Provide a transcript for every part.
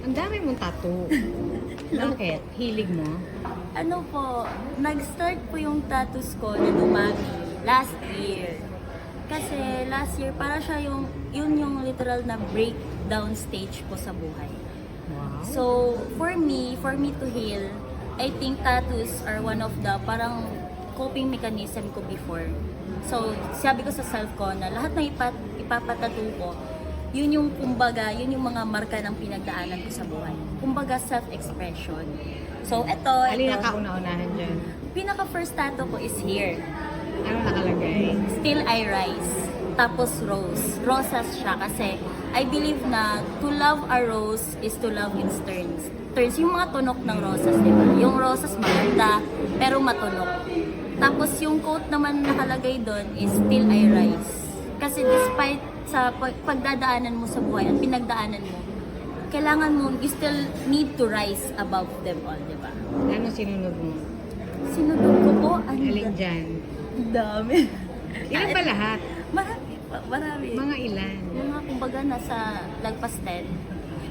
Ang dami mong tattoo. Bakit? Hilig mo? Ano po, nag-start po yung tattoos ko na dumami last year. Kasi last year, para siya yun yung literal na breakdown stage ko sa buhay. Wow. So, for me to heal, I think tattoos are one of the parang coping mechanism ko before. So, sabi ko sa self ko na lahat na ipapatattoo ko, yun yung kumbaga, yun yung mga marka ng pinagdaanan ko sa buhay. Kumbaga self-expression. So, Alin ang ito. kauna-unahan dyan? Pinaka first tattoo ko is here. Anong nakalagay? Still I rise. Tapos rose. Rosas siya kasi I believe na to love a rose is to love its turns. Turns, yung mga tunok ng rosas, di ba? Yung rosas maganda, pero matunok. Tapos yung quote naman nakalagay doon is still I rise. Kasi despite sa pagdadaanan mo sa buhay at pinagdaanan mo, kailangan mo, you still need to rise above them all, di ba? Anong sinunod mo? Sinunod ko po, Alin dyan? dami. Ilan ba lahat? Marami. Mga ilan? Mga kumbaga nasa lagpas 10.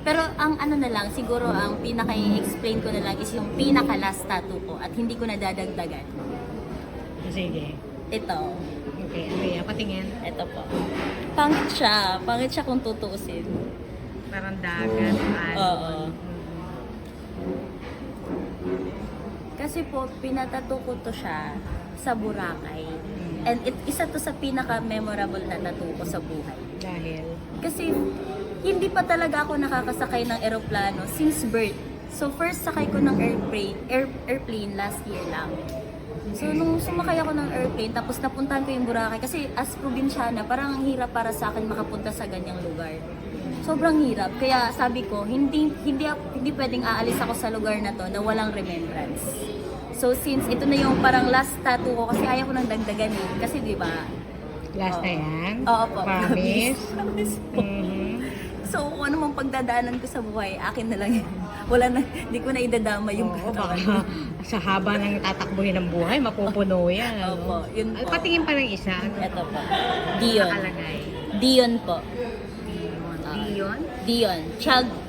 Pero ang ano na lang, siguro ang pinaka-i-explain ko na lang is yung pinaka-last tattoo ko at hindi ko nadadagdagan. Sige. Ito. Okay, ano yan? Patingin. Ito po. Pangit siya. Pangit siya kung tutuusin. Parang dagat. Oo. Kasi po, pinatato ko to siya sa Boracay. And isa to sa pinaka-memorable na tattoo ko sa buhay. Dahil? Kasi hindi pa talaga ako nakakasakay ng eroplano since birth. So first sakay ko ng airplane last year lang. So nung sumakay ako ng airplane tapos napuntahan ko yung Boracay kasi as probinsyana parang ang hirap para sa akin makapunta sa ganyang lugar. Sobrang hirap. Kaya sabi ko, hindi pwedeng aalis ako sa lugar na to na walang remembrance. So since ito na yung parang last tattoo ko kasi ayaw ko nang dagdagan eh. Kasi di ba? Last na yan? Oo po. Promise? Promise po. Mhm. So kung ano mang pagdadaanan ko sa buhay, akin na lang yan. Wala na, hindi ko na idadama yung Oo, baka katawan. sa haba ng tatakbuhin ng buhay, mapupuno yan. Ano? Opo, yun po. Patingin pa ng isa. Ano? Ito po. Dion. Nakalagay. Dion po. Dion? Dion.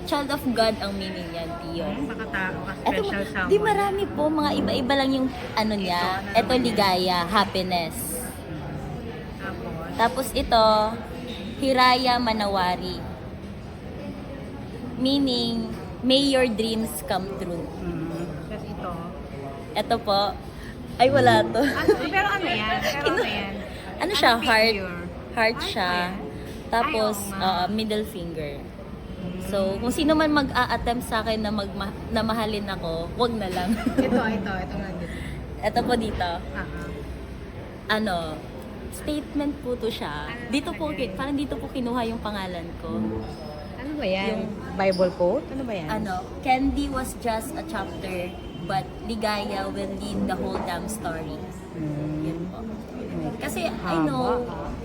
Child of God ang meaning niya, Dion. Baka Ito, special someone. di marami po, mga iba-iba lang yung ano niya. Ito ligaya, happiness. Tapos ito, Hiraya Manawari. Meaning, may your dreams come true. Tapos ito. Ito po, ay wala to. Pero ano yan? Pero ano yan? Ano siya, Ano heart. figure? Heart Ay, siya. ayan. Tapos, Ay, oo nga. middle finger. So, kung sino man mag-a-attempt sa akin na, na mahalin ako, wag na lang. Ito nga dito. Ito po dito. Aha. Ano, statement po to siya. Dito po, parang dito po kinuha yung pangalan ko. Ano ba yan? Yung- Bible quote? Ano ba yan? Ano, Candy was just a chapter, but Ligaya will lead the whole damn story. Yun po. Kasi I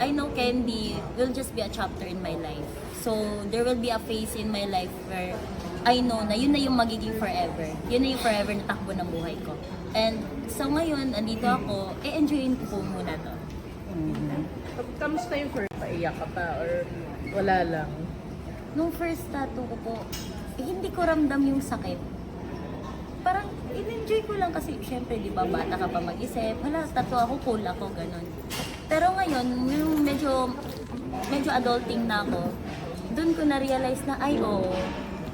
know Candy will just be a chapter in my life. So, there will be a phase in my life where I know na yun na yung magiging forever. Yun na yung forever na takbo ng buhay ko. And so ngayon, andito ako, enjoyin ko po muna to. Kamusta yung first? Paiyak ka pa or wala lang? Nung first tattoo ko po, hindi ko ramdam yung sakit. Parang in-enjoy ko lang kasi syempre, di ba, bata ka pa mag-isip. Wala, tattoo ako, cool ako, ganun. Pero ngayon, yung medyo adulting na ako, doon ko na-realize na, ay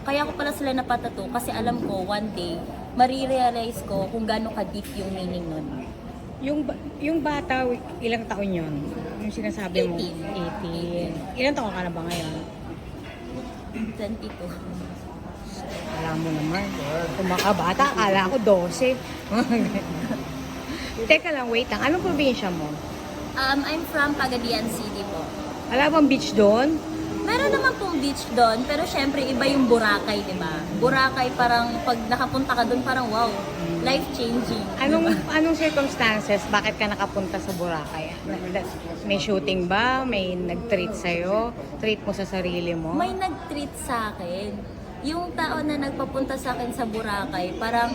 kaya ko pala sila napatato kasi alam ko, one day, marirealize ko kung gaano ka-deep yung meaning nun. Yung bata, ilang taon yun? Yung sinasabi mo? 18. 18. Ilang taon ka na ba ngayon? 22. Alam mo naman. Kung makabata, akala ko 12. Teka lang, wait lang. Anong probinsya mo? I'm from Pagadian City po. Wala bang beach doon? Meron naman pong beach doon, pero syempre iba yung Boracay, di ba? Boracay parang pag nakapunta ka doon parang wow, life-changing. Anong circumstances? Bakit ka nakapunta sa Boracay? May shooting ba? May nag-treat sa'yo? Treat mo sa sarili mo? May nag-treat sa akin. Yung tao na nagpapunta sa akin sa Boracay, parang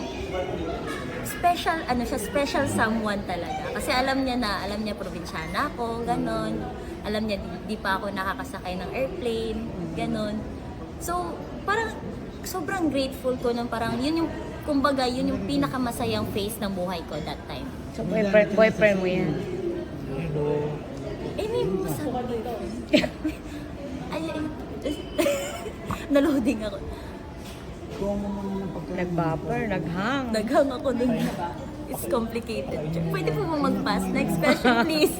special someone talaga. Kasi alam niya probinsyana ako, ganon. Alam niya di pa ako nakakasakay ng airplane, ganon. So, parang sobrang grateful ko nung parang yun yung, kumbaga, yun yung pinakamasayang phase ng buhay ko that time. So, boyfriend mo yan. Eh, may masabi. Ay, naloading ako. Nag-buffer, nag-hang. Naghang ako dun. It's complicated. Pwede po ba mag-pass? Next question, please.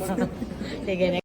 Sige,